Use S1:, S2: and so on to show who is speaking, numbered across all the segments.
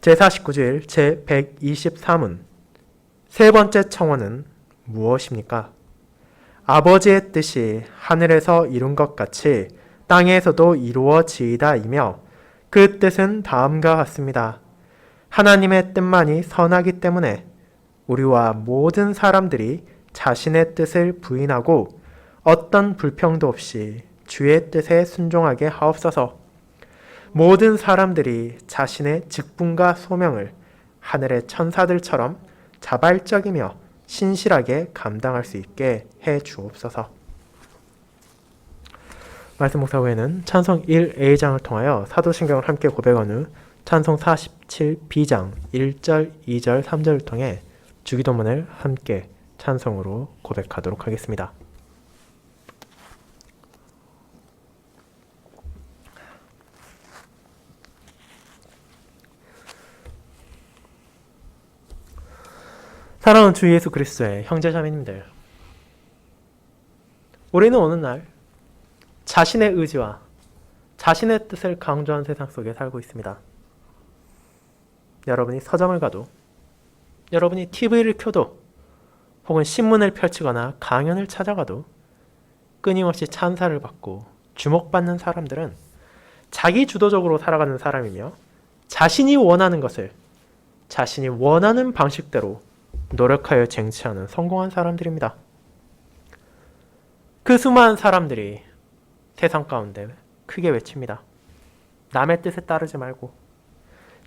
S1: 제49주일 제123문 세 번째 청원은 무엇입니까? 아버지의 뜻이 하늘에서 이룬 것 같이 땅에서도 이루어지이다이며 그 뜻은 다음과 같습니다. 하나님의 뜻만이 선하기 때문에 우리와 모든 사람들이 자신의 뜻을 부인하고 어떤 불평도 없이 주의 뜻에 순종하게 하옵소서. 모든 사람들이 자신의 직분과 소명을 하늘의 천사들처럼 자발적이며 신실하게 감당할 수 있게 해 주옵소서. 말씀 묵상 후에는 찬송 1A장을 통하여 사도신경을 함께 고백한 후 찬송 47B장 1절, 2절, 3절을 통해 주기도문을 함께 찬송으로 고백하도록 하겠습니다. 사랑하는 주 예수 그리스도의 형제자매님들, 우리는 오늘날 자신의 의지와 자신의 뜻을 강조한 세상 속에 살고 있습니다. 여러분이 서점을 가도, 여러분이 TV를 켜도, 혹은 신문을 펼치거나 강연을 찾아가도 끊임없이 찬사를 받고 주목받는 사람들은 자기 주도적으로 살아가는 사람이며 자신이 원하는 것을 자신이 원하는 방식대로 노력하여 쟁취하는 성공한 사람들입니다. 그 수많은 사람들이 세상 가운데 크게 외칩니다. 남의 뜻에 따르지 말고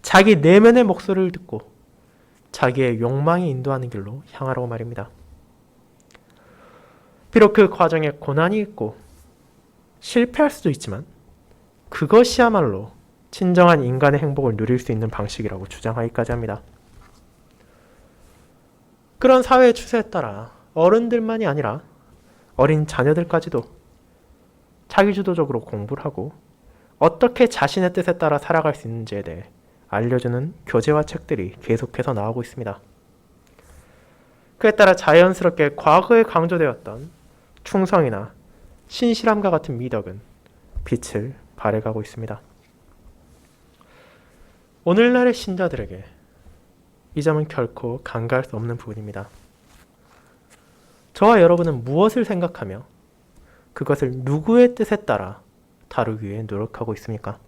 S1: 자기 내면의 목소리를 듣고 자기의 욕망이 인도하는 길로 향하라고 말입니다. 비록 그 과정에 고난이 있고 실패할 수도 있지만 그것이야말로 진정한 인간의 행복을 누릴 수 있는 방식이라고 주장하기까지 합니다. 그런 사회의 추세에 따라 어른들만이 아니라 어린 자녀들까지도 자기주도적으로 공부를 하고 어떻게 자신의 뜻에 따라 살아갈 수 있는지에 대해 알려주는 교재와 책들이 계속해서 나오고 있습니다. 그에 따라 자연스럽게 과거에 강조되었던 충성이나 신실함과 같은 미덕은 빛을 발해가고 있습니다. 오늘날의 신자들에게 이 점은 결코 간과할 수 없는 부분입니다. 저와 여러분은 무엇을 생각하며 그것을 누구의 뜻에 따라 다루기 위해 노력하고 있습니까?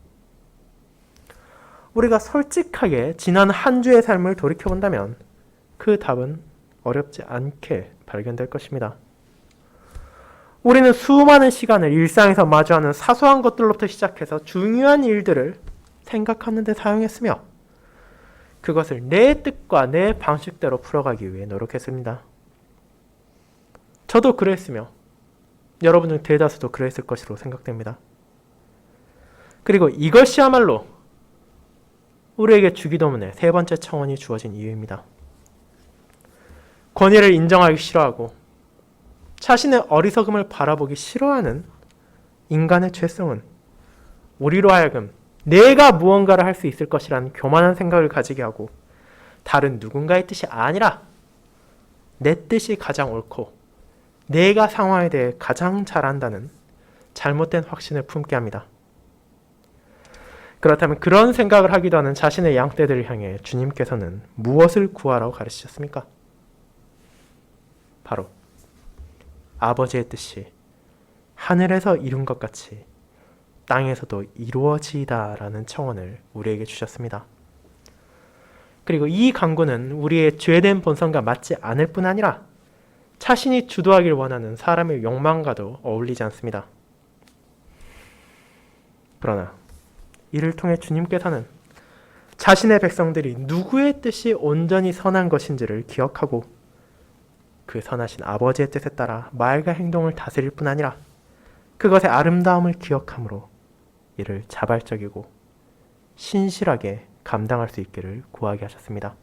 S1: 우리가 솔직하게 지난 한 주의 삶을 돌이켜본다면 그 답은 어렵지 않게 발견될 것입니다. 우리는 수많은 시간을 일상에서 마주하는 사소한 것들로부터 시작해서 중요한 일들을 생각하는 데 사용했으며 그것을 내 뜻과 내 방식대로 풀어가기 위해 노력했습니다. 저도 그랬으며 여러분 중 대다수도 그랬을 것으로 생각됩니다. 그리고 이것이야말로 우리에게 주기도문의 세 번째 청원이 주어진 이유입니다. 권위를 인정하기 싫어하고 자신의 어리석음을 바라보기 싫어하는 인간의 죄성은 우리로 하여금 내가 무언가를 할 수 있을 것이라는 교만한 생각을 가지게 하고 다른 누군가의 뜻이 아니라 내 뜻이 가장 옳고 내가 상황에 대해 가장 잘 안다는 잘못된 확신을 품게 합니다. 그렇다면 그런 생각을 하기도 하는 자신의 양떼들을 향해 주님께서는 무엇을 구하라고 가르치셨습니까? 바로 아버지의 뜻이 하늘에서 이룬 것 같이 땅에서도 이루어지이다라는 청원을 우리에게 주셨습니다. 그리고 이 강구는 우리의 죄된 본성과 맞지 않을 뿐 아니라 자신이 주도하길 원하는 사람의 욕망과도 어울리지 않습니다. 그러나 이를 통해 주님께서는 자신의 백성들이 누구의 뜻이 온전히 선한 것인지를 기억하고 그 선하신 아버지의 뜻에 따라 말과 행동을 다스릴 뿐 아니라 그것의 아름다움을 기억함으로 이를 자발적이고 신실하게 감당할 수 있기를 구하게 하셨습니다.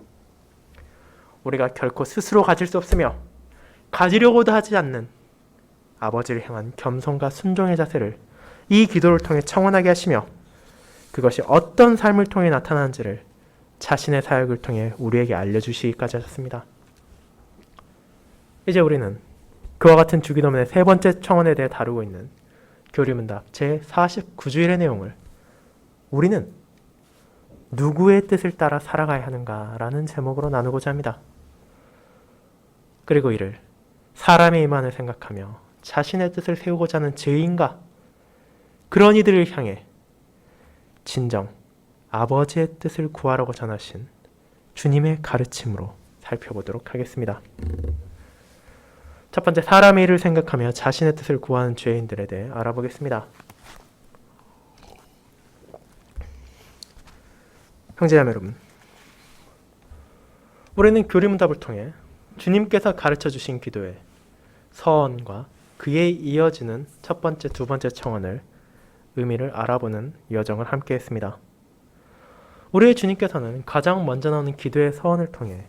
S1: 우리가 결코 스스로 가질 수 없으며 가지려고도 하지 않는 아버지를 향한 겸손과 순종의 자세를 이 기도를 통해 청원하게 하시며 그것이 어떤 삶을 통해 나타나는지를 자신의 사역을 통해 우리에게 알려주시기까지 하셨습니다. 이제 우리는 그와 같은 주기도문의 세 번째 청원에 대해 다루고 있는 교리문답 제49주일의 내용을 우리는 누구의 뜻을 따라 살아가야 하는가라는 제목으로 나누고자 합니다. 그리고 이를 사람의 이만을 생각하며 자신의 뜻을 세우고자 하는 죄인과 그런 이들을 향해 진정 아버지의 뜻을 구하라고 전하신 주님의 가르침으로 살펴보도록 하겠습니다. 첫 번째, 사람의 일을 생각하며 자신의 뜻을 구하는 죄인들에 대해 알아보겠습니다. 형제자매 여러분, 우리는 교리문답을 통해 주님께서 가르쳐 주신 기도의 서원과 그에 이어지는 첫 번째, 두 번째 청원을 의미를 알아보는 여정을 함께 했습니다. 우리의 주님께서는 가장 먼저 나오는 기도의 서원을 통해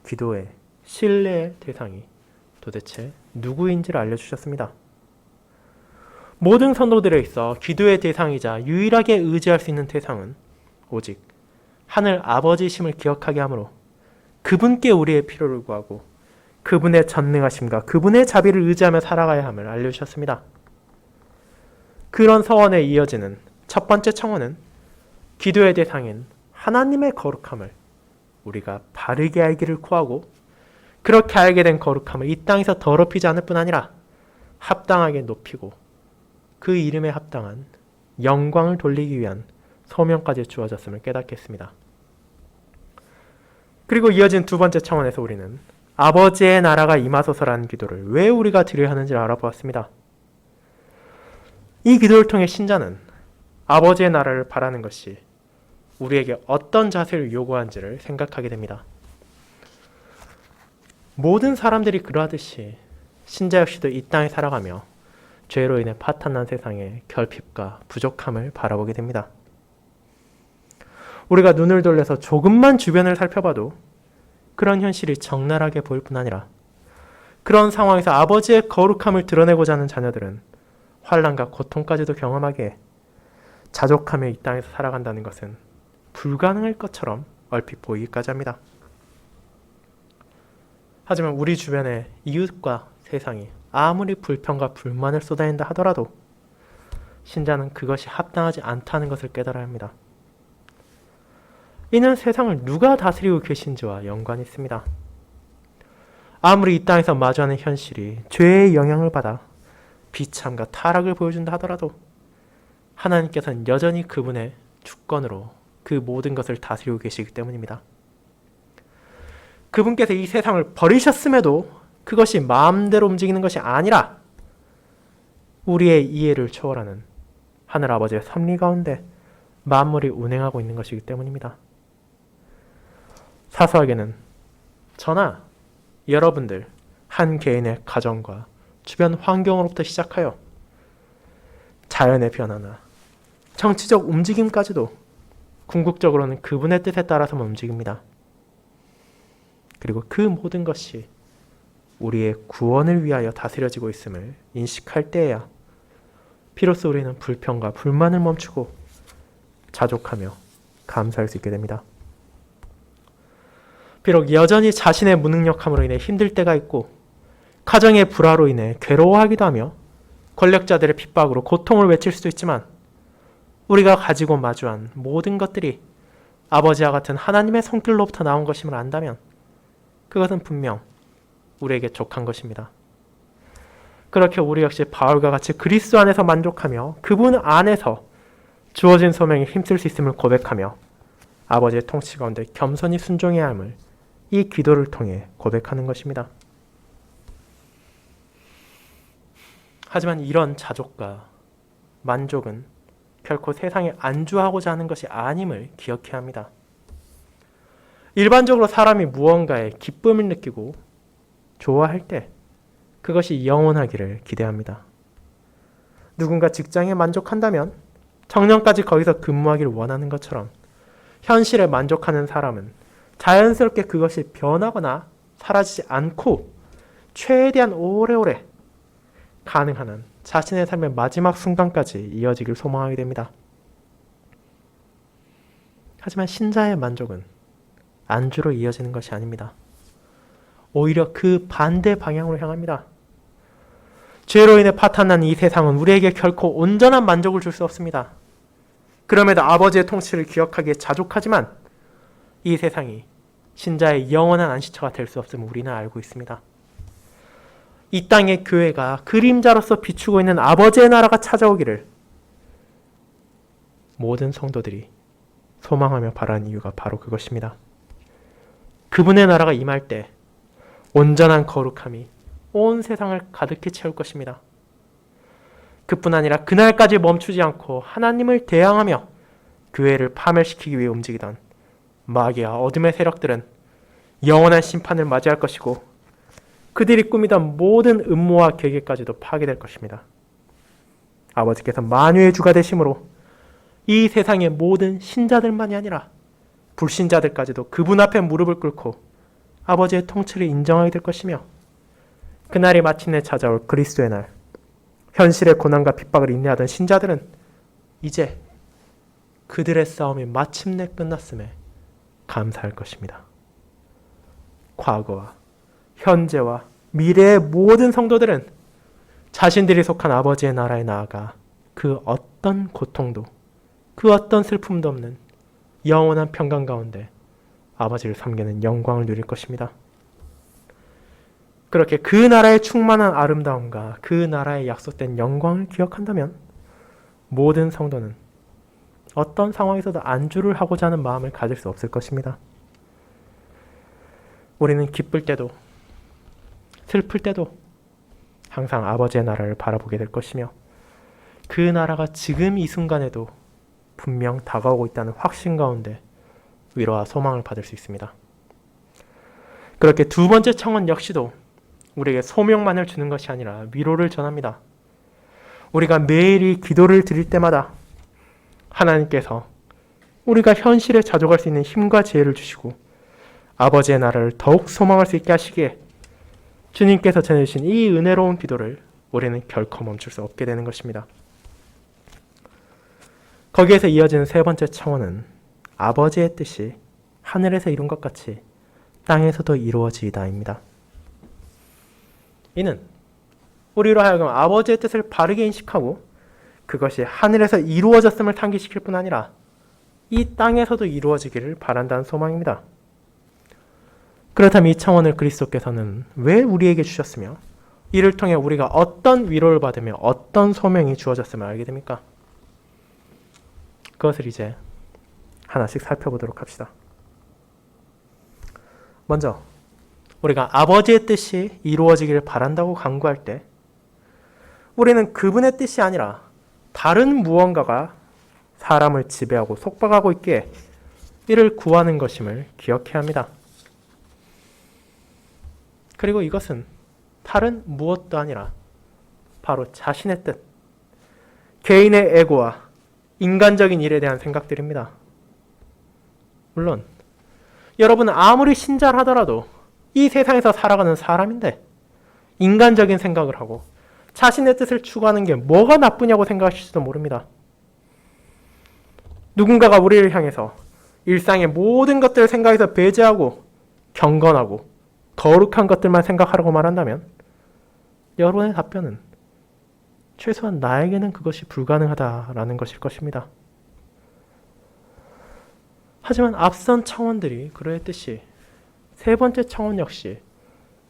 S1: 기도의 신뢰의 대상이 도대체 누구인지를 알려주셨습니다. 모든 성도들에 있어 기도의 대상이자 유일하게 의지할 수 있는 대상은 오직 하늘 아버지심을 기억하게 하므로 그분께 우리의 필요를 구하고 그분의 전능하심과 그분의 자비를 의지하며 살아가야 함을 알려주셨습니다. 그런 서원에 이어지는 첫 번째 청원은 기도의 대상인 하나님의 거룩함을 우리가 바르게 알기를 구하고 그렇게 알게 된 거룩함을 이 땅에서 더럽히지 않을 뿐 아니라 합당하게 높이고 그 이름에 합당한 영광을 돌리기 위한 소명까지 주어졌음을 깨닫겠습니다. 그리고 이어진 두 번째 청원에서 우리는 아버지의 나라가 임하소서라는 기도를 왜 우리가 드려야 하는지를 알아보았습니다. 이 기도를 통해 신자는 아버지의 나라를 바라는 것이 우리에게 어떤 자세를 요구하는지를 생각하게 됩니다. 모든 사람들이 그러하듯이 신자 역시도 이 땅에 살아가며 죄로 인해 파탄난 세상의 결핍과 부족함을 바라보게 됩니다. 우리가 눈을 돌려서 조금만 주변을 살펴봐도 그런 현실이 적나라하게 보일 뿐 아니라 그런 상황에서 아버지의 거룩함을 드러내고자 하는 자녀들은 환난과 고통까지도 경험하기에 자족하며 이 땅에서 살아간다는 것은 불가능할 것처럼 얼핏 보이기까지 합니다. 하지만 우리 주변의 이웃과 세상이 아무리 불평과 불만을 쏟아낸다 하더라도 신자는 그것이 합당하지 않다는 것을 깨달아야 합니다. 이는 세상을 누가 다스리고 계신지와 연관이 있습니다. 아무리 이 땅에서 마주하는 현실이 죄의 영향을 받아 비참과 타락을 보여준다 하더라도 하나님께서는 여전히 그분의 주권으로 그 모든 것을 다스리고 계시기 때문입니다. 그분께서 이 세상을 버리셨음에도 그것이 마음대로 움직이는 것이 아니라 우리의 이해를 초월하는 하늘아버지의 섭리 가운데 만물이 운행하고 있는 것이기 때문입니다. 사소하게는 저나 여러분들 한 개인의 가정과 주변 환경으로부터 시작하여 자연의 변화나 정치적 움직임까지도 궁극적으로는 그분의 뜻에 따라서만 움직입니다. 그리고 그 모든 것이 우리의 구원을 위하여 다스려지고 있음을 인식할 때에야 비로소 우리는 불평과 불만을 멈추고 자족하며 감사할 수 있게 됩니다. 비록 여전히 자신의 무능력함으로 인해 힘들 때가 있고 가정의 불화로 인해 괴로워하기도 하며 권력자들의 핍박으로 고통을 외칠 수도 있지만 우리가 가지고 마주한 모든 것들이 아버지와 같은 하나님의 손길로부터 나온 것임을 안다면 그것은 분명 우리에게 족한 것입니다. 그렇게 우리 역시 바울과 같이 그리스도 안에서 만족하며 그분 안에서 주어진 소명에 힘쓸 수 있음을 고백하며 아버지의 통치 가운데 겸손히 순종해야 함을 이 기도를 통해 고백하는 것입니다. 하지만 이런 자족과 만족은 결코 세상에 안주하고자 하는 것이 아님을 기억해야 합니다. 일반적으로 사람이 무언가에 기쁨을 느끼고 좋아할 때 그것이 영원하기를 기대합니다. 누군가 직장에 만족한다면 정년까지 거기서 근무하기를 원하는 것처럼 현실에 만족하는 사람은 자연스럽게 그것이 변하거나 사라지지 않고 최대한 오래오래 가능한 한 자신의 삶의 마지막 순간까지 이어지길 소망하게 됩니다. 하지만 신자의 만족은 안주로 이어지는 것이 아닙니다. 오히려 그 반대 방향으로 향합니다. 죄로 인해 파탄난 이 세상은 우리에게 결코 온전한 만족을 줄 수 없습니다. 그럼에도 아버지의 통치를 기억하기에 자족하지만 이 세상이 신자의 영원한 안식처가 될 수 없음을 우리는 알고 있습니다. 이 땅의 교회가 그림자로서 비추고 있는 아버지의 나라가 찾아오기를 모든 성도들이 소망하며 바라는 이유가 바로 그것입니다. 그분의 나라가 임할 때 온전한 거룩함이 온 세상을 가득히 채울 것입니다. 그뿐 아니라 그날까지 멈추지 않고 하나님을 대항하며 교회를 파멸시키기 위해 움직이던 마귀와 어둠의 세력들은 영원한 심판을 맞이할 것이고 그들이 꾸미던 모든 음모와 계획까지도 파괴될 것입니다. 아버지께서 만유의 주가 되심으로 이 세상의 모든 신자들만이 아니라 불신자들까지도 그분 앞에 무릎을 꿇고 아버지의 통치를 인정하게 될 것이며 그날이 마침내 찾아올 그리스도의 날, 현실의 고난과 핍박을 인내하던 신자들은 이제 그들의 싸움이 마침내 끝났음에 감사할 것입니다. 과거와 현재와 미래의 모든 성도들은 자신들이 속한 아버지의 나라에 나아가 그 어떤 고통도 그 어떤 슬픔도 없는 영원한 평강 가운데 아버지를 섬기는 영광을 누릴 것입니다. 그렇게 그 나라의 충만한 아름다움과 그 나라의 약속된 영광을 기억한다면 모든 성도는 어떤 상황에서도 안주를 하고자 하는 마음을 가질 수 없을 것입니다. 우리는 기쁠 때도 슬플 때도 항상 아버지의 나라를 바라보게 될 것이며 그 나라가 지금 이 순간에도 분명 다가오고 있다는 확신 가운데 위로와 소망을 받을 수 있습니다. 그렇게 두 번째 청원 역시도 우리에게 소명만을 주는 것이 아니라 위로를 전합니다. 우리가 매일 이 기도를 드릴 때마다 하나님께서 우리가 현실에 자족할 수 있는 힘과 지혜를 주시고 아버지의 나라를 더욱 소망할 수 있게 하시기에 주님께서 전해주신 이 은혜로운 기도를 우리는 결코 멈출 수 없게 되는 것입니다. 거기에서 이어지는 세 번째 청원은 아버지의 뜻이 하늘에서 이룬 것 같이 땅에서도 이루어지이다입니다. 이는 우리로 하여금 아버지의 뜻을 바르게 인식하고 그것이 하늘에서 이루어졌음을 상기시킬 뿐 아니라 이 땅에서도 이루어지기를 바란다는 소망입니다. 그렇다면 이 청원을 그리스도께서는 왜 우리에게 주셨으며 이를 통해 우리가 어떤 위로를 받으며 어떤 소명이 주어졌음을 알게 됩니까? 그것을 이제 하나씩 살펴보도록 합시다. 먼저 우리가 아버지의 뜻이 이루어지기를 바란다고 간구할 때 우리는 그분의 뜻이 아니라 다른 무언가가 사람을 지배하고 속박하고 있기에 이를 구하는 것임을 기억해야 합니다. 그리고 이것은 다른 무엇도 아니라 바로 자신의 뜻, 개인의 에고와 인간적인 일에 대한 생각들입니다. 물론 여러분은 아무리 신자를 하더라도 이 세상에서 살아가는 사람인데 인간적인 생각을 하고 자신의 뜻을 추구하는 게 뭐가 나쁘냐고 생각하실지도 모릅니다. 누군가가 우리를 향해서 일상의 모든 것들을 생각해서 배제하고 경건하고 거룩한 것들만 생각하라고 말한다면 여러분의 답변은 최소한 나에게는 그것이 불가능하다라는 것일 것입니다. 하지만 앞선 청원들이 그러했듯이 세 번째 청원 역시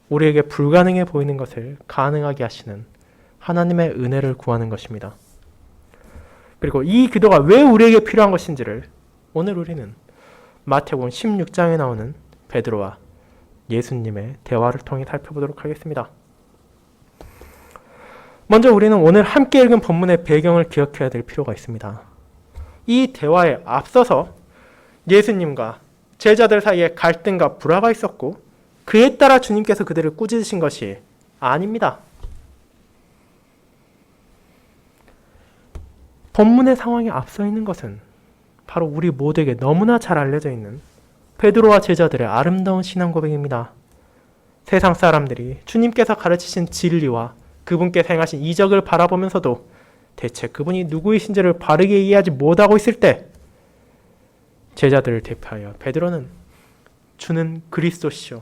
S1: 우리에게 불가능해 보이는 것을 가능하게 하시는 하나님의 은혜를 구하는 것입니다. 그리고 이 기도가 왜 우리에게 필요한 것인지를 오늘 우리는 마태복음 16장에 나오는 베드로와 예수님의 대화를 통해 살펴보도록 하겠습니다. 먼저 우리는 오늘 함께 읽은 본문의 배경을 기억해야 될 필요가 있습니다. 이 대화에 앞서서 예수님과 제자들 사이에 갈등과 불화가 있었고 그에 따라 주님께서 그들을 꾸짖으신 것이 아닙니다. 본문의 상황에 앞서 있는 것은 바로 우리 모두에게 너무나 잘 알려져 있는 베드로와 제자들의 아름다운 신앙 고백입니다. 세상 사람들이 주님께서 가르치신 진리와 그분께서 행하신 이적을 바라보면서도 대체 그분이 누구이신지를 바르게 이해하지 못하고 있을 때 제자들을 대표하여 베드로는 주는 그리스도시요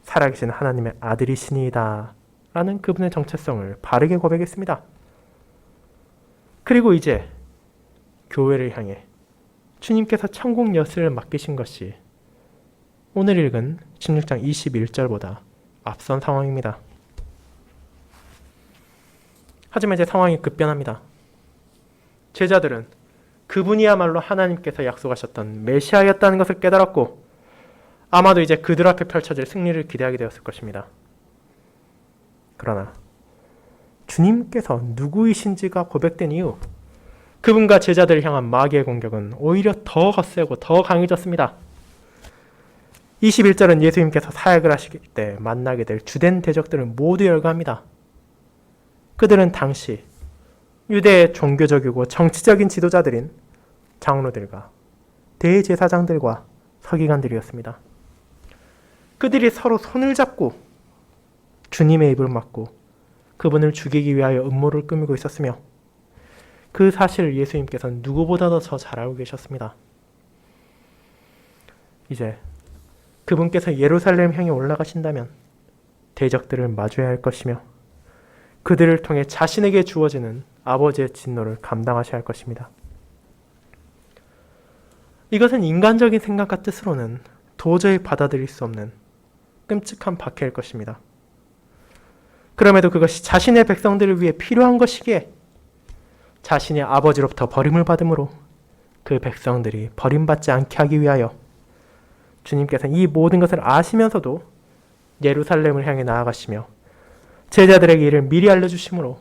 S1: 살아계신 하나님의 아들이시니이다 라는 그분의 정체성을 바르게 고백했습니다. 그리고 이제 교회를 향해 주님께서 천국 여슬을 맡기신 것이 오늘 읽은 16장 21절보다 앞선 상황입니다. 하지만 이제 상황이 급변합니다. 제자들은 그분이야말로 하나님께서 약속하셨던 메시아였다는 것을 깨달았고 아마도 이제 그들 앞에 펼쳐질 승리를 기대하게 되었을 것입니다. 그러나 주님께서 누구이신지가 고백된 이후 그분과 제자들을 향한 마귀의 공격은 오히려 더 거세고 더 강해졌습니다. 21절은 예수님께서 사역을 하실 때 만나게 될 주된 대적들을 모두 열거합니다. 그들은 당시 유대의 종교적이고 정치적인 지도자들인 장로들과 대제사장들과 서기관들이었습니다. 그들이 서로 손을 잡고 주님의 입을 막고 그분을 죽이기 위하여 음모를 꾸미고 있었으며 그 사실을 예수님께서는 누구보다도 더 잘 알고 계셨습니다. 이제 그분께서 예루살렘 향해 올라가신다면 대적들을 마주해야 할 것이며 그들을 통해 자신에게 주어지는 아버지의 진노를 감당하셔야 할 것입니다. 이것은 인간적인 생각과 뜻으로는 도저히 받아들일 수 없는 끔찍한 박해일 것입니다. 그럼에도 그것이 자신의 백성들을 위해 필요한 것이기에 자신의 아버지로부터 버림을 받음으로 그 백성들이 버림받지 않게 하기 위하여 주님께서는 이 모든 것을 아시면서도 예루살렘을 향해 나아가시며 제자들에게 이를 미리 알려주심으로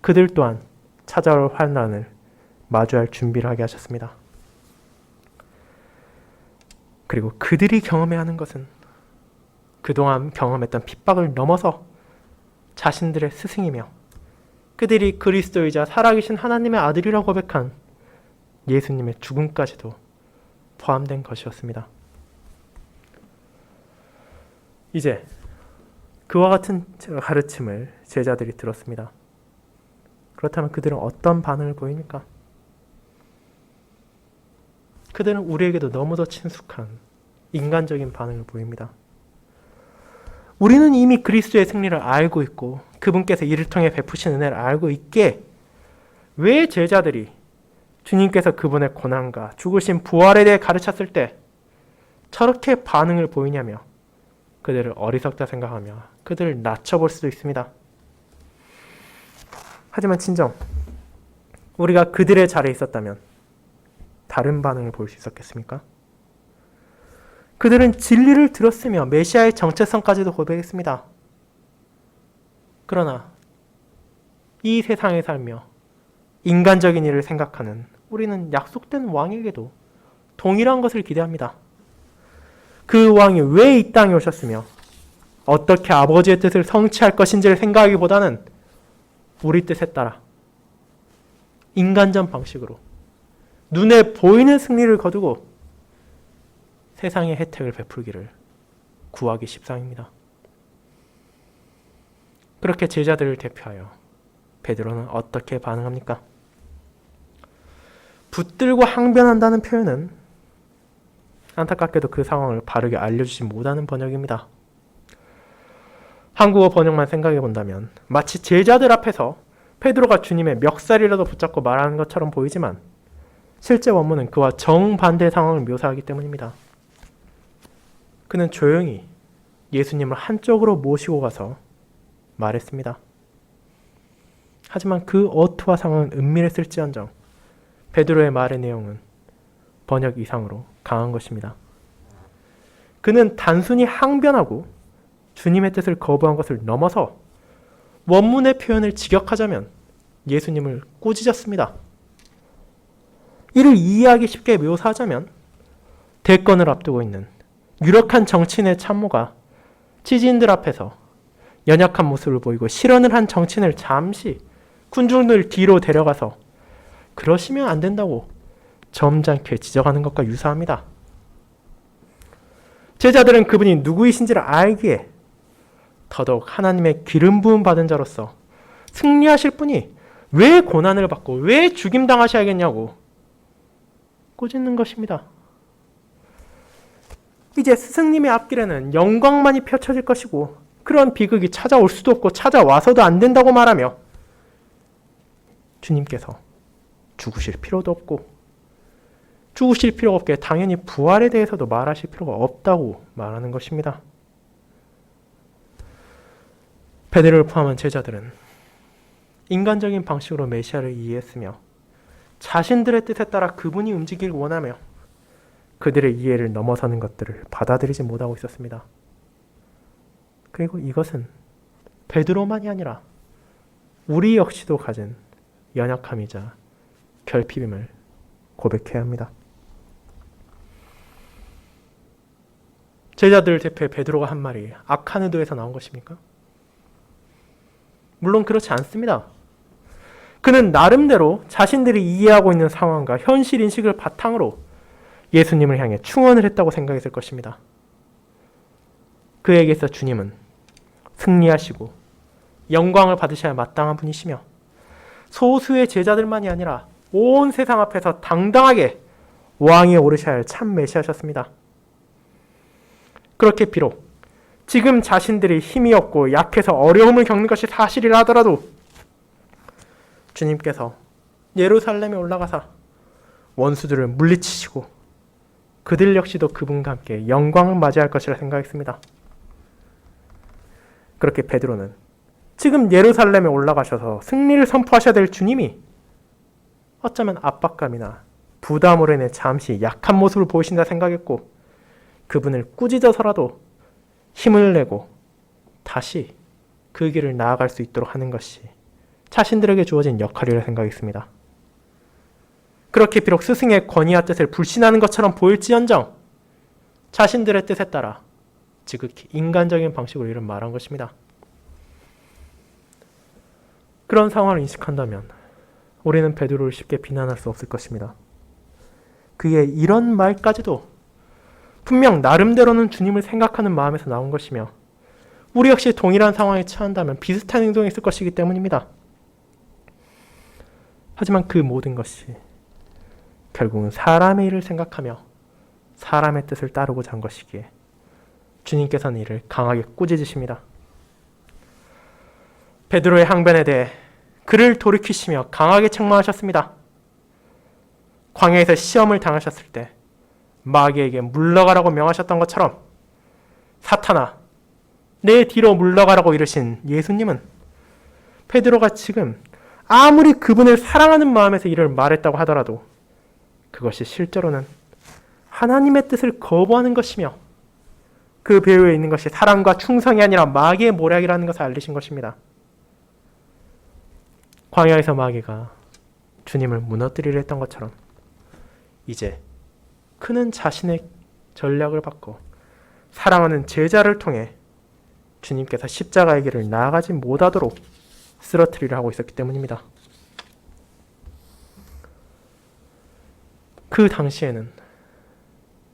S1: 그들 또한 찾아올 환난을 마주할 준비를 하게 하셨습니다. 그리고 그들이 경험해야 하는 것은 그동안 경험했던 핍박을 넘어서 자신들의 스승이며 그들이 그리스도이자 살아계신 하나님의 아들이라고 고백한 예수님의 죽음까지도 포함된 것이었습니다. 이제 그와 같은 가르침을 제자들이 들었습니다. 그렇다면 그들은 어떤 반응을 보입니까? 그들은 우리에게도 너무도 친숙한 인간적인 반응을 보입니다. 우리는 이미 그리스도의 승리를 알고 있고 그분께서 이를 통해 베푸신 은혜를 알고 있기에 왜 제자들이 주님께서 그분의 고난과 죽으신 부활에 대해 가르쳤을 때 저렇게 반응을 보이냐며 그들을 어리석다 생각하며 그들을 낮춰볼 수도 있습니다. 하지만 진정 우리가 그들의 자리에 있었다면 다른 반응을 보일 수 있었겠습니까? 그들은 진리를 들었으며 메시아의 정체성까지도 고백했습니다. 그러나 이 세상에 살며 인간적인 일을 생각하는 우리는 약속된 왕에게도 동일한 것을 기대합니다. 그 왕이 왜 이 땅에 오셨으며 어떻게 아버지의 뜻을 성취할 것인지를 생각하기보다는 우리 뜻에 따라 인간적 방식으로 눈에 보이는 승리를 거두고 세상의 혜택을 베풀기를 구하기 십상입니다. 그렇게 제자들을 대표하여 베드로는 어떻게 반응합니까? 붙들고 항변한다는 표현은 안타깝게도 그 상황을 바르게 알려주지 못하는 번역입니다. 한국어 번역만 생각해 본다면 마치 제자들 앞에서 베드로가 주님의 멱살이라도 붙잡고 말하는 것처럼 보이지만 실제 원문은 그와 정반대의 상황을 묘사하기 때문입니다. 그는 조용히 예수님을 한쪽으로 모시고 가서 말했습니다. 하지만 그 어투와 상황은 은밀했을지언정 베드로의 말의 내용은 번역 이상으로 강한 것입니다. 그는 단순히 항변하고 주님의 뜻을 거부한 것을 넘어서 원문의 표현을 직역하자면 예수님을 꾸짖었습니다. 이를 이해하기 쉽게 묘사하자면 대권을 앞두고 있는 유력한 정치인의 참모가 지지인들 앞에서 연약한 모습을 보이고 실언을 한 정치인을 잠시 군중들 뒤로 데려가서 그러시면 안 된다고 점잖게 지적하는 것과 유사합니다. 제자들은 그분이 누구이신지를 알기에 더더욱 하나님의 기름 부음 받은 자로서 승리하실 분이 왜 고난을 받고 왜 죽임당하셔야겠냐고 꾸짖는 것입니다. 이제 스승님의 앞길에는 영광만이 펼쳐질 것이고 그런 비극이 찾아올 수도 없고 찾아와서도 안 된다고 말하며 주님께서 죽으실 필요도 없고 죽으실 필요가 없게 당연히 부활에 대해서도 말하실 필요가 없다고 말하는 것입니다. 베드로를 포함한 제자들은 인간적인 방식으로 메시아를 이해했으며 자신들의 뜻에 따라 그분이 움직이길 원하며 그들의 이해를 넘어서는 것들을 받아들이지 못하고 있었습니다. 그리고 이것은 베드로만이 아니라 우리 역시도 가진 연약함이자 결핍임을 고백해야 합니다. 제자들 대표의 베드로가 한 말이 악한 의도에서 나온 것입니까? 물론 그렇지 않습니다. 그는 나름대로 자신들이 이해하고 있는 상황과 현실 인식을 바탕으로 예수님을 향해 충언을 했다고 생각했을 것입니다. 그에게서 주님은 승리하시고 영광을 받으셔야 마땅한 분이시며 소수의 제자들만이 아니라 온 세상 앞에서 당당하게 왕위에 오르셔야 할 참 메시아셨습니다. 그렇게 비록 지금 자신들이 힘이 없고 약해서 어려움을 겪는 것이 사실이라 하더라도 주님께서 예루살렘에 올라가사 원수들을 물리치시고 그들 역시도 그분과 함께 영광을 맞이할 것이라 생각했습니다. 그렇게 베드로는 지금 예루살렘에 올라가셔서 승리를 선포하셔야 될 주님이 어쩌면 압박감이나 부담으로 인해 잠시 약한 모습을 보이신다 생각했고 그분을 꾸짖어서라도 힘을 내고 다시 그 길을 나아갈 수 있도록 하는 것이 자신들에게 주어진 역할이라 생각했습니다. 그렇게 비록 스승의 권위와 뜻을 불신하는 것처럼 보일지언정 자신들의 뜻에 따라 지극히 인간적인 방식으로 이런 말한 것입니다. 그런 상황을 인식한다면 우리는 베드로를 쉽게 비난할 수 없을 것입니다. 그의 이런 말까지도 분명 나름대로는 주님을 생각하는 마음에서 나온 것이며 우리 역시 동일한 상황에 처한다면 비슷한 행동이 있을 것이기 때문입니다. 하지만 그 모든 것이 결국은 사람의 일을 생각하며 사람의 뜻을 따르고자 한 것이기에 주님께서는 이를 강하게 꾸짖으십니다. 베드로의 항변에 대해 그를 돌이키시며 강하게 책망하셨습니다. 광야에서 시험을 당하셨을 때 마귀에게 물러가라고 명하셨던 것처럼 사탄아, 내 뒤로 물러가라고 이르신 예수님은 베드로가 지금 아무리 그분을 사랑하는 마음에서 이를 말했다고 하더라도 그것이 실제로는 하나님의 뜻을 거부하는 것이며 그 배후에 있는 것이 사랑과 충성이 아니라 마귀의 모략이라는 것을 알리신 것입니다. 광야에서 마귀가 주님을 무너뜨리려 했던 것처럼 이제 그는 자신의 전략을 바꿔 사랑하는 제자를 통해 주님께서 십자가의 길을 나아가지 못하도록 쓰러뜨리려 하고 있었기 때문입니다. 그 당시에는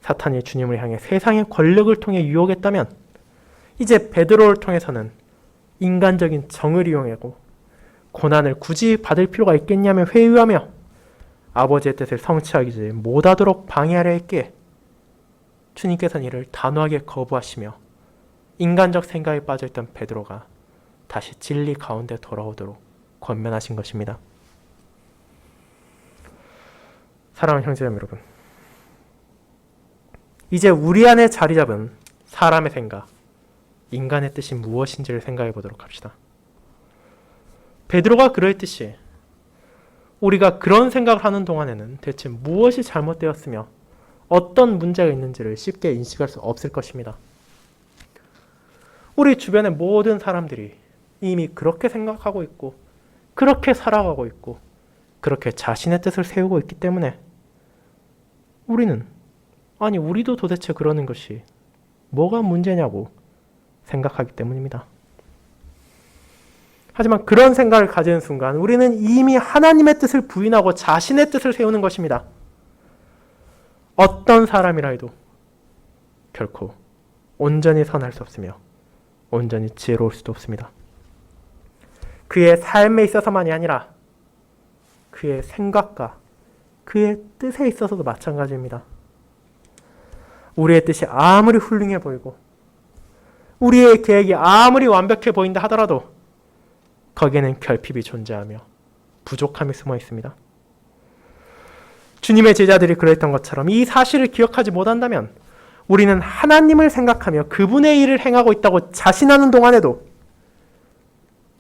S1: 사탄이 주님을 향해 세상의 권력을 통해 유혹했다면 이제 베드로를 통해서는 인간적인 정을 이용하고 고난을 굳이 받을 필요가 있겠냐며 회유하며 아버지의 뜻을 성취하지 못하도록 방해하려 했기에 주님께서는 이를 단호하게 거부하시며 인간적 생각에 빠져있던 베드로가 다시 진리 가운데 돌아오도록 권면하신 것입니다. 사랑하는 형제자매 여러분, 이제 우리 안에 자리 잡은 사람의 생각, 인간의 뜻이 무엇인지를 생각해 보도록 합시다. 베드로가 그러했듯이 우리가 그런 생각을 하는 동안에는 대체 무엇이 잘못되었으며 어떤 문제가 있는지를 쉽게 인식할 수 없을 것입니다. 우리 주변의 모든 사람들이 이미 그렇게 생각하고 있고 그렇게 살아가고 있고 그렇게 자신의 뜻을 세우고 있기 때문에 우리도 도대체 그러는 것이 뭐가 문제냐고 생각하기 때문입니다. 하지만 그런 생각을 가지는 순간 우리는 이미 하나님의 뜻을 부인하고 자신의 뜻을 세우는 것입니다. 어떤 사람이라 해도 결코 온전히 선할 수 없으며 온전히 지혜로울 수도 없습니다. 그의 삶에 있어서만이 아니라 그의 생각과 그의 뜻에 있어서도 마찬가지입니다. 우리의 뜻이 아무리 훌륭해 보이고 우리의 계획이 아무리 완벽해 보인다 하더라도 거기에는 결핍이 존재하며 부족함이 숨어 있습니다. 주님의 제자들이 그랬던 것처럼 이 사실을 기억하지 못한다면 우리는 하나님을 생각하며 그분의 일을 행하고 있다고 자신하는 동안에도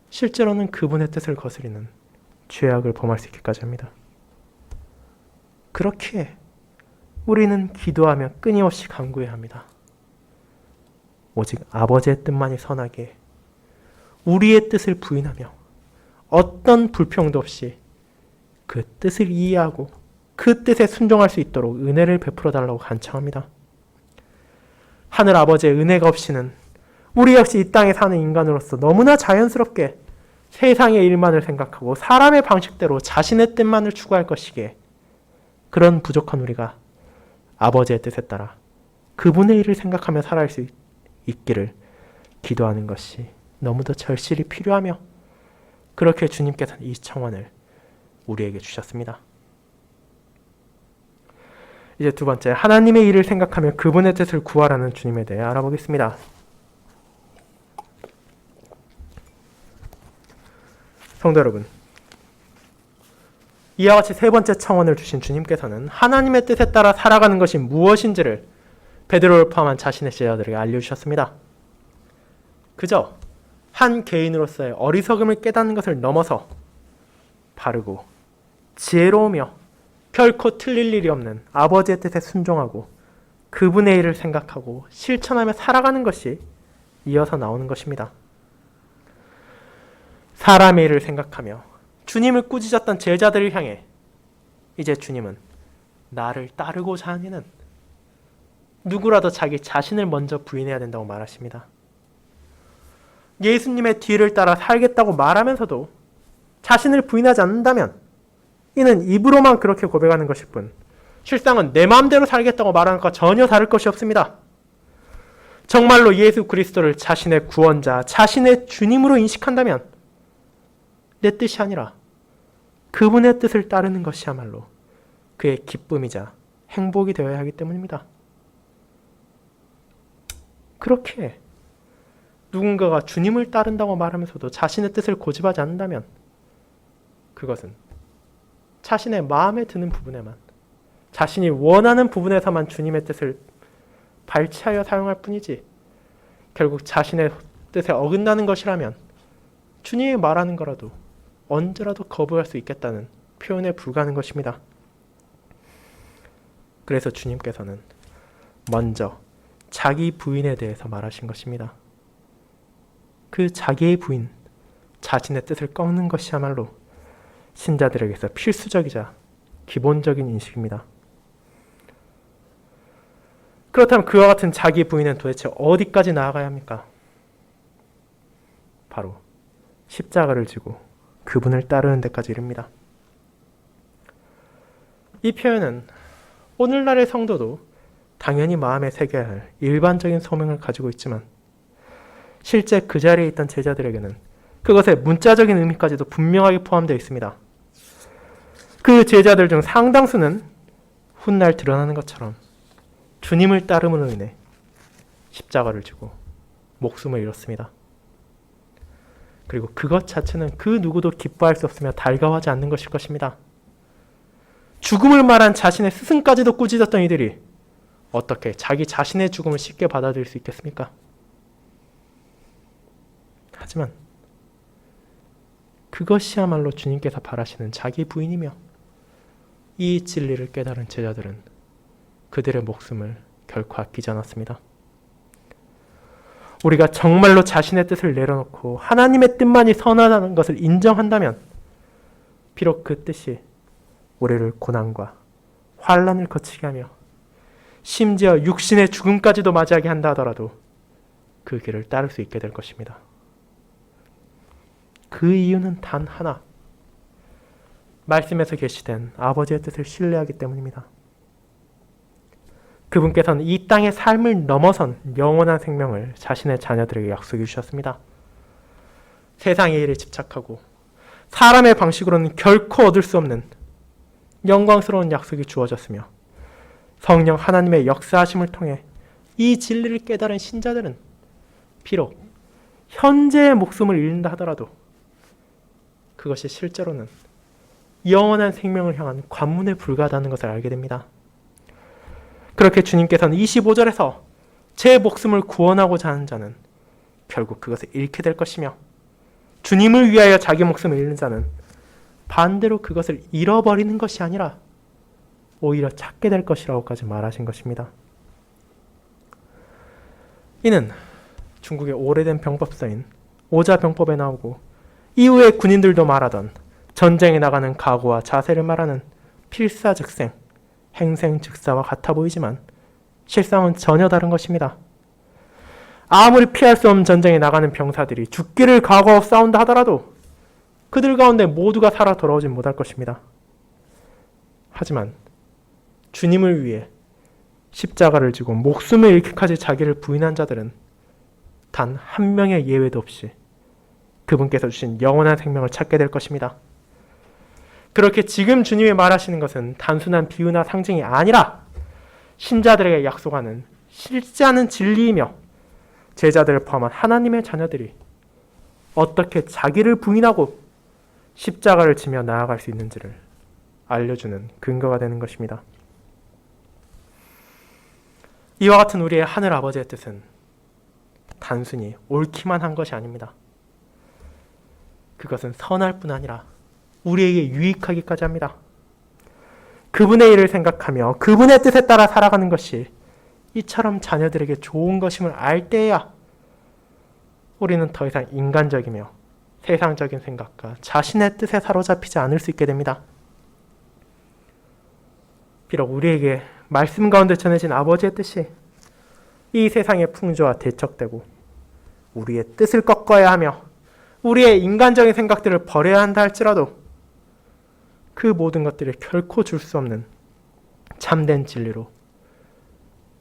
S1: 실제로는 그분의 뜻을 거스리는 죄악을 범할 수 있기까지 합니다. 그렇기에 우리는 기도하며 끊임없이 간구해야 합니다. 오직 아버지의 뜻만이 선하게 우리의 뜻을 부인하며 어떤 불평도 없이 그 뜻을 이해하고 그 뜻에 순종할 수 있도록 은혜를 베풀어 달라고 간청합니다. 하늘 아버지의 은혜가 없이는 우리 역시 이 땅에 사는 인간으로서 너무나 자연스럽게 세상의 일만을 생각하고 사람의 방식대로 자신의 뜻만을 추구할 것이기에 그런 부족한 우리가 아버지의 뜻에 따라 그분의 일을 생각하며 살아갈 수 있기를 기도하는 것이 너무도 절실히 필요하며 그렇게 주님께서는 이 청원을 우리에게 주셨습니다. 이제 두 번째, 하나님의 일을 생각하며 그분의 뜻을 구하라는 주님에 대해 알아보겠습니다. 성도 여러분, 이와 같이 세 번째 청원을 주신 주님께서는 하나님의 뜻에 따라 살아가는 것이 무엇인지를 베드로를 포함한 자신의 제자들에게 알려주셨습니다. 그저 한 개인으로서의 어리석음을 깨닫는 것을 넘어서 바르고 지혜로우며 결코 틀릴 일이 없는 아버지의 뜻에 순종하고 그분의 일을 생각하고 실천하며 살아가는 것이 이어서 나오는 것입니다. 사람의 일을 생각하며 주님을 꾸짖었던 제자들을 향해 이제 주님은 나를 따르고자 하는 이는 누구라도 자기 자신을 먼저 부인해야 된다고 말하십니다. 예수님의 뒤를 따라 살겠다고 말하면서도 자신을 부인하지 않는다면 이는 입으로만 그렇게 고백하는 것일 뿐 실상은 내 마음대로 살겠다고 말하는 것과 전혀 다를 것이 없습니다. 정말로 예수 그리스도를 자신의 구원자, 자신의 주님으로 인식한다면 내 뜻이 아니라 그분의 뜻을 따르는 것이야말로 그의 기쁨이자 행복이 되어야 하기 때문입니다. 그렇게 누군가가 주님을 따른다고 말하면서도 자신의 뜻을 고집하지 않는다면 그것은 자신의 마음에 드는 부분에만, 자신이 원하는 부분에서만 주님의 뜻을 발치하여 사용할 뿐이지 결국 자신의 뜻에 어긋나는 것이라면 주님이 말하는 거라도 언제라도 거부할 수 있겠다는 표현에 불과한 것입니다. 그래서 주님께서는 먼저 자기 부인에 대해서 말하신 것입니다. 그 자기의 부인, 자신의 뜻을 꺾는 것이야말로 신자들에게서 필수적이자 기본적인 인식입니다. 그렇다면 그와 같은 자기 부인은 도대체 어디까지 나아가야 합니까? 바로 십자가를 지고 그분을 따르는 데까지 이릅니다. 이 표현은 오늘날의 성도도 당연히 마음에 새겨야 할 일반적인 소명을 가지고 있지만 실제 그 자리에 있던 제자들에게는 그것의 문자적인 의미까지도 분명하게 포함되어 있습니다. 그 제자들 중 상당수는 훗날 드러나는 것처럼 주님을 따름으로 인해 십자가를 지고 목숨을 잃었습니다. 그리고 그것 자체는 그 누구도 기뻐할 수 없으며 달가워하지 않는 것일 것입니다. 죽음을 말한 자신의 스승까지도 꾸짖었던 이들이 어떻게 자기 자신의 죽음을 쉽게 받아들일 수 있겠습니까? 하지만 그것이야말로 주님께서 바라시는 자기 부인이며 이 진리를 깨달은 제자들은 그들의 목숨을 결코 아끼지 않았습니다. 우리가 정말로 자신의 뜻을 내려놓고 하나님의 뜻만이 선하다는 것을 인정한다면 비록 그 뜻이 우리를 고난과 환난을 거치게 하며 심지어 육신의 죽음까지도 맞이하게 한다 하더라도 그 길을 따를 수 있게 될 것입니다. 그 이유는 단 하나, 말씀에서 계시된 아버지의 뜻을 신뢰하기 때문입니다. 그분께서는 이 땅의 삶을 넘어선 영원한 생명을 자신의 자녀들에게 약속해 주셨습니다. 세상의 일에 집착하고 사람의 방식으로는 결코 얻을 수 없는 영광스러운 약속이 주어졌으며 성령 하나님의 역사하심을 통해 이 진리를 깨달은 신자들은 비록 현재의 목숨을 잃는다 하더라도 그것이 실제로는 영원한 생명을 향한 관문에 불과하다는 것을 알게 됩니다. 그렇게 주님께서는 25절에서 제 목숨을 구원하고자 하는 자는 결국 그것을 잃게 될 것이며 주님을 위하여 자기 목숨을 잃는 자는 반대로 그것을 잃어버리는 것이 아니라 오히려 찾게 될 것이라고까지 말하신 것입니다. 이는 중국의 오래된 병법서인 오자병법에 나오고 이후에 군인들도 말하던 전쟁에 나가는 각오와 자세를 말하는 필사즉생, 행생즉사와 같아 보이지만 실상은 전혀 다른 것입니다. 아무리 피할 수 없는 전쟁에 나가는 병사들이 죽기를 각오하고 싸운다 하더라도 그들 가운데 모두가 살아 돌아오진 못할 것입니다. 하지만 주님을 위해 십자가를 지고 목숨을 잃기까지 자기를 부인한 자들은 단 한 명의 예외도 없이 그분께서 주신 영원한 생명을 찾게 될 것입니다. 그렇게 지금 주님이 말하시는 것은 단순한 비유나 상징이 아니라 신자들에게 약속하는 실제하는 진리이며 제자들을 포함한 하나님의 자녀들이 어떻게 자기를 부인하고 십자가를 지며 나아갈 수 있는지를 알려주는 근거가 되는 것입니다. 이와 같은 우리의 하늘 아버지의 뜻은 단순히 옳기만 한 것이 아닙니다. 그것은 선할 뿐 아니라 우리에게 유익하기까지 합니다. 그분의 일을 생각하며 그분의 뜻에 따라 살아가는 것이 이처럼 자녀들에게 좋은 것임을 알 때에야 우리는 더 이상 인간적이며 세상적인 생각과 자신의 뜻에 사로잡히지 않을 수 있게 됩니다. 비록 우리에게 말씀 가운데 전해진 아버지의 뜻이 이 세상의 풍조와 대척되고 우리의 뜻을 꺾어야 하며 우리의 인간적인 생각들을 버려야 한다 할지라도 그 모든 것들이 결코 줄 수 없는 참된 진리로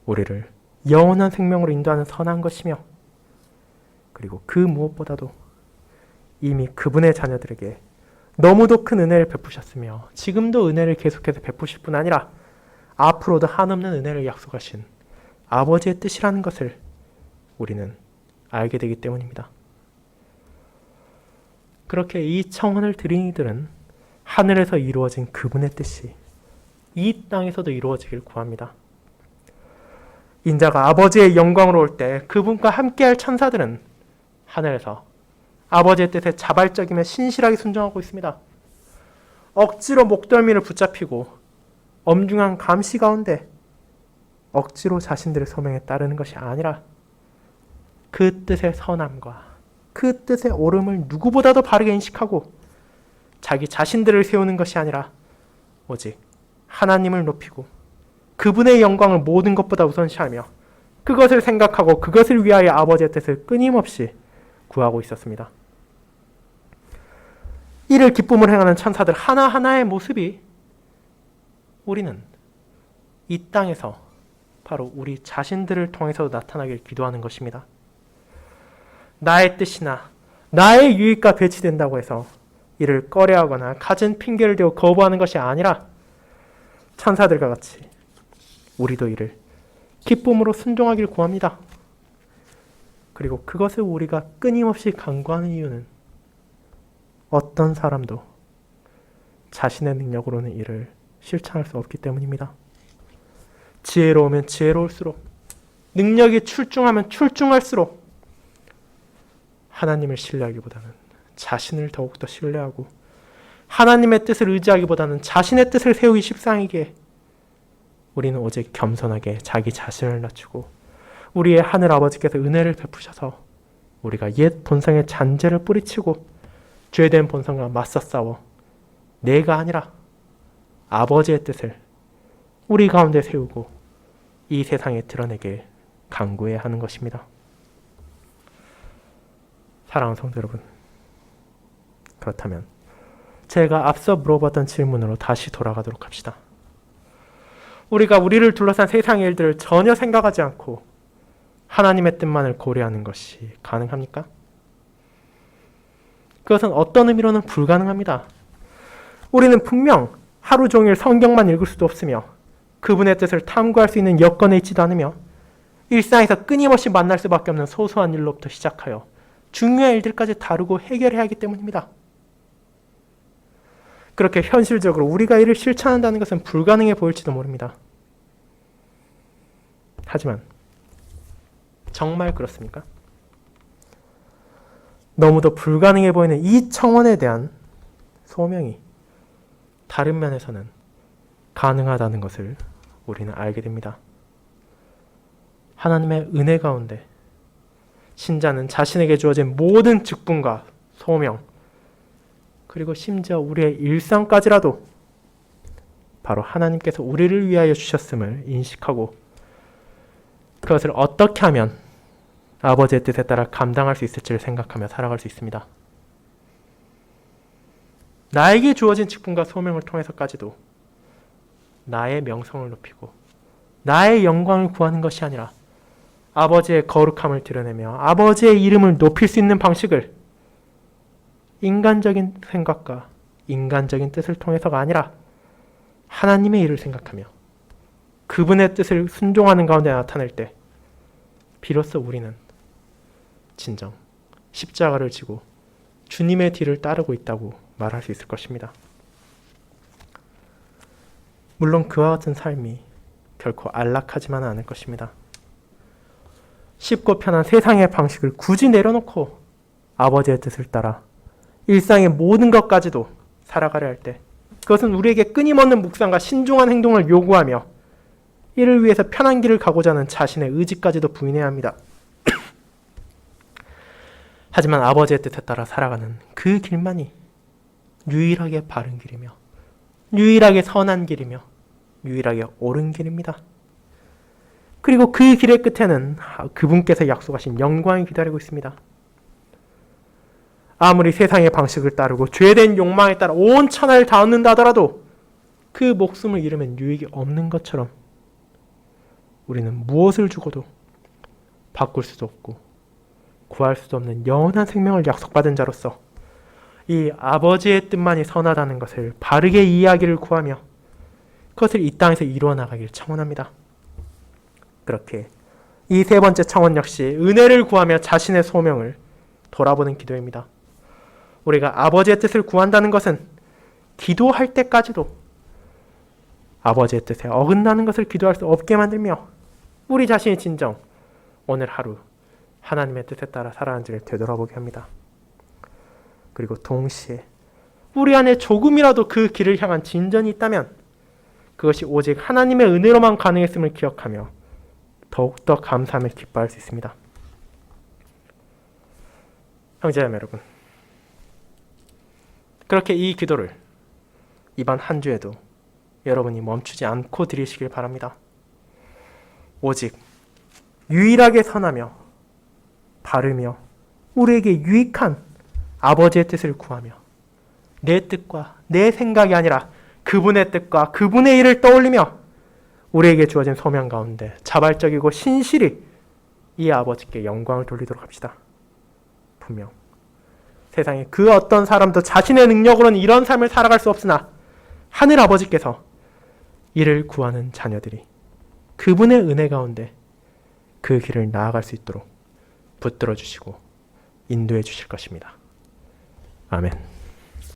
S1: 우리를 영원한 생명으로 인도하는 선한 것이며 그리고 그 무엇보다도 이미 그분의 자녀들에게 너무도 큰 은혜를 베푸셨으며 지금도 은혜를 계속해서 베푸실 뿐 아니라 앞으로도 한없는 은혜를 약속하신 아버지의 뜻이라는 것을 우리는 알게 되기 때문입니다. 그렇게 이 청혼을 드린 이들은 하늘에서 이루어진 그분의 뜻이 이 땅에서도 이루어지길 구합니다. 인자가 아버지의 영광으로 올 때 그분과 함께할 천사들은 하늘에서 아버지의 뜻에 자발적이며 신실하게 순종하고 있습니다. 억지로 목덜미를 붙잡히고 엄중한 감시 가운데 억지로 자신들의 소명에 따르는 것이 아니라 그 뜻의 선함과 그 뜻의 옳음을 누구보다도 바르게 인식하고 자기 자신들을 세우는 것이 아니라 오직 하나님을 높이고 그분의 영광을 모든 것보다 우선시하며 그것을 생각하고 그것을 위하여 아버지의 뜻을 끊임없이 구하고 있었습니다. 이를 기쁨을 행하는 천사들 하나하나의 모습이 우리는 이 땅에서 바로 우리 자신들을 통해서 나타나길 기도하는 것입니다. 나의 뜻이나 나의 유익과 배치된다고 해서 이를 꺼려하거나 갖은 핑계를 대고 거부하는 것이 아니라 천사들과 같이 우리도 이를 기쁨으로 순종하길 구합니다. 그리고 그것을 우리가 끊임없이 간구하는 이유는 어떤 사람도 자신의 능력으로는 이를 실천할 수 없기 때문입니다. 지혜로우면 지혜로울수록 능력이 출중하면 출중할수록 하나님을 신뢰하기보다는 자신을 더욱더 신뢰하고 하나님의 뜻을 의지하기보다는 자신의 뜻을 세우기 십상이기에 우리는 오직 겸손하게 자기 자신을 낮추고 우리의 하늘 아버지께서 은혜를 베푸셔서 우리가 옛 본성의 잔재를 뿌리치고 죄된 본성과 맞서 싸워 내가 아니라 아버지의 뜻을 우리 가운데 세우고 이 세상에 드러내길 간구해야 하는 것입니다. 사랑하는 성도 여러분, 그렇다면 제가 앞서 물어봤던 질문으로 다시 돌아가도록 합시다. 우리가 우리를 둘러싼 세상의 일들을 전혀 생각하지 않고 하나님의 뜻만을 고려하는 것이 가능합니까? 그것은 어떤 의미로는 불가능합니다. 우리는 분명 하루 종일 성경만 읽을 수도 없으며 그분의 뜻을 탐구할 수 있는 여건에 있지도 않으며 일상에서 끊임없이 만날 수밖에 없는 소소한 일로부터 시작하여 중요한 일들까지 다루고 해결해야 하기 때문입니다. 그렇게 현실적으로 우리가 이를 실천한다는 것은 불가능해 보일지도 모릅니다. 하지만 정말 그렇습니까? 너무도 불가능해 보이는 이 청원에 대한 소명이 다른 면에서는 가능하다는 것을 우리는 알게 됩니다. 하나님의 은혜 가운데 신자는 자신에게 주어진 모든 직분과 소명, 그리고 심지어 우리의 일상까지라도 바로 하나님께서 우리를 위하여 주셨음을 인식하고 그것을 어떻게 하면 아버지의 뜻에 따라 감당할 수 있을지를 생각하며 살아갈 수 있습니다. 나에게 주어진 직분과 소명을 통해서까지도 나의 명성을 높이고 나의 영광을 구하는 것이 아니라 아버지의 거룩함을 드러내며 아버지의 이름을 높일 수 있는 방식을 인간적인 생각과 인간적인 뜻을 통해서가 아니라 하나님의 일을 생각하며 그분의 뜻을 순종하는 가운데 나타낼 때 비로소 우리는 진정 십자가를 지고 주님의 뒤를 따르고 있다고 말할 수 있을 것입니다. 물론 그와 같은 삶이 결코 안락하지만은 않을 것입니다. 쉽고 편한 세상의 방식을 굳이 내려놓고 아버지의 뜻을 따라 일상의 모든 것까지도 살아가려 할 때 그것은 우리에게 끊임없는 묵상과 신중한 행동을 요구하며 이를 위해서 편한 길을 가고자 하는 자신의 의지까지도 부인해야 합니다. 하지만 아버지의 뜻에 따라 살아가는 그 길만이 유일하게 바른 길이며 유일하게 선한 길이며 유일하게 옳은 길입니다. 그리고 그 길의 끝에는 그분께서 약속하신 영광이 기다리고 있습니다. 아무리 세상의 방식을 따르고 죄된 욕망에 따라 온 천하를 다 얻는다 하더라도 그 목숨을 잃으면 유익이 없는 것처럼 우리는 무엇을 주고도 바꿀 수도 없고 구할 수도 없는 영원한 생명을 약속받은 자로서 이 아버지의 뜻만이 선하다는 것을 바르게 이해하기를 구하며 그것을 이 땅에서 이루어 나가길 청원합니다. 그렇게 이 세 번째 청원 역시 은혜를 구하며 자신의 소명을 돌아보는 기도입니다. 우리가 아버지의 뜻을 구한다는 것은 기도할 때까지도 아버지의 뜻에 어긋나는 것을 기도할 수 없게 만들며 우리 자신이 진정 오늘 하루 하나님의 뜻에 따라 살아가는지를 되돌아보게 합니다. 그리고 동시에 우리 안에 조금이라도 그 길을 향한 진전이 있다면 그것이 오직 하나님의 은혜로만 가능했음을 기억하며 더욱더 감사함을 기뻐할 수 있습니다. 형제자매 여러분, 그렇게 이 기도를 이번 한 주에도 여러분이 멈추지 않고 드리시길 바랍니다. 오직 유일하게 선하며 바르며 우리에게 유익한 아버지의 뜻을 구하며 내 뜻과 내 생각이 아니라 그분의 뜻과 그분의 일을 떠올리며 우리에게 주어진 소명 가운데 자발적이고 신실히 이 아버지께 영광을 돌리도록 합시다. 분명 세상에 그 어떤 사람도 자신의 능력으로는 이런 삶을 살아갈 수 없으나 하늘 아버지께서 이를 구하는 자녀들이 그분의 은혜 가운데 그 길을 나아갈 수 있도록 붙들어 주시고 인도해 주실 것입니다. 아멘.